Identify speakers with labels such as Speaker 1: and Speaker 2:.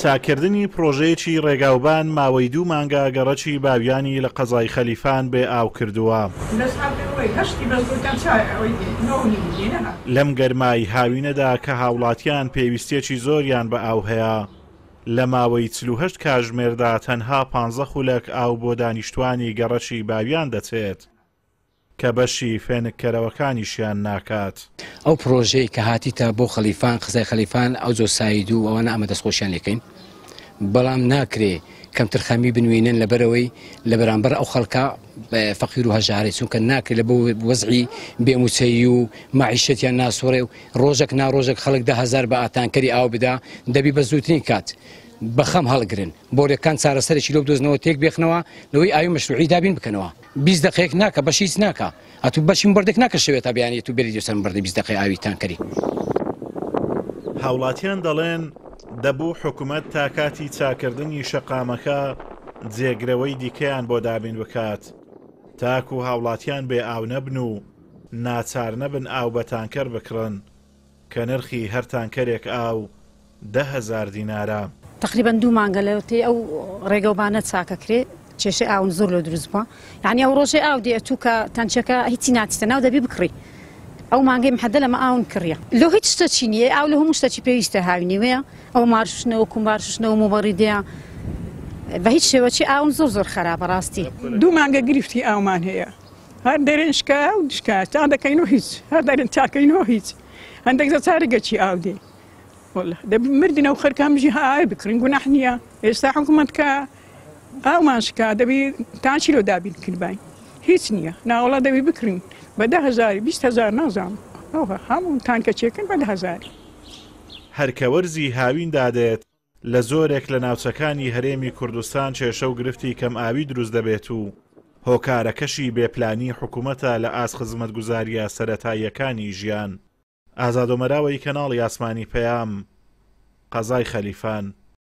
Speaker 1: چاکردنی پرۆژەیەکی ڕێگاوبان ماوەی 2 مانگە گەڕەکی باویانی لە قەزای خەلیفان بێ ئاو کردووە. لەم گەرمای هاوینەدا کە هاوڵاتیان پێویستێکی زۆریان بە ئاو هەیە، لە ماوەی 48 کاتژمێردا تەنها 15 خولەک ئاو بۆ دانیشتوانی گەڕەکی باویان دەچێت کە بەشی فێنکەرەوەکانیشیان ناکات.
Speaker 2: ئەو پرۆژەی کە هاتیتە بۆ خەلیفان قسەی خەلیفان ئەو زۆر ساید و ئەوانە ئەمە دەستخۆشیان لێکەین، بەڵام ناکرێ کەمتر خەمی بنوێنن لە بەرەوەی لە بەرامبەر ئەو خەڵکە فەقیر و هەژارێت، چونکە ناکرێت لە بۆ وەزعی بێموچەیی و مەعیشەتیان ناسۆڕێ و ڕۆژێک ناڕۆژێک خەڵک 10,000 بە ئاتانکەری ئاو بدا، دەبی بە زووترین کات بەخەم هەڵگرن بۆرەکان چارەسەرێکی لەو دۆزنەوە تێک بێخنەوە لەوەی ئاوی مەشروعی دابین بکەنەوە. 20 دقەیەک ناکە بەش هیچ ناکە، ئەتو بەشی بەردێک ناکەشەوێت تا بیانێت و بێری دەسەر بەردە 20 دقەی ئاوی تانکەری.
Speaker 1: هاوڵاتیان دەڵێن دەبوو حکوومەت تا کاتی چاکردنی شەقامەکە جێگرەوەی دیکەیان بۆ دابین بکات، تاکو هاوڵاتیان بێ ئاو نەبن و ناچار نەبن ئاو بە تانکەر بکڕن کە نرخی هەر تانکەرێک ئاو 10,000 دینارە.
Speaker 3: تقریبا 2 مانگە لەوەی ئەو ڕێگەوبانە چاکەکرێت کێشەی ئاون زۆر لە دروست بووە، یعنی ئەو ڕۆژێ ئاو دێتوو کە تەنچەکە هیچی ناچتە ناو دەبی بکڕی، ئەو مانگەی محەدە لەمە ئاون کڕیە لۆ هیچ شتێکی نییە، ئاو لە هەموو شتێکی پێویستە هاوینەوەیە، ئەو مارشنەوە کومبارشنەوە مۆبەڕیدەیە بە هیچ شێوەی ئاون زۆر خراپە ڕاستی.
Speaker 4: 2 مانگە گرفتی ئاومان هەیە، هەر دەرێن شکا و دشکا تا دەکەینەوە هیچ، هەر دەرێن تاکەینەوە هیچ، هەندێک زە چارەگەچی ئاو دێ دەبی مردنە و خەرکامژی هاای بکڕین گوناح نییە. ئێستا حکوومەتکە ئاومان شکا دەبی تاچی لۆ دابین کردبین هیچ نییە، ناوەڵا دەبی بکڕین بە 10,000 20,000 نازانم هەموو تانکەچێکن بە 10,000.
Speaker 1: هەرکەوەرزی هاوین دادێت لە زۆرێک لە ناوچەکانی هەرێمی کوردستان کێشە و گرفتی کەم ئاوی دروست دەبێت و هۆکارەکەشی بێپلانی حکوومەتە لە ئاس خزمەتگوزاریە سەرەتاییەکانی ژیان. ئازاد و مەراوەی کەناڵی ئاسمانی پەیام، قەزای خەلیفان.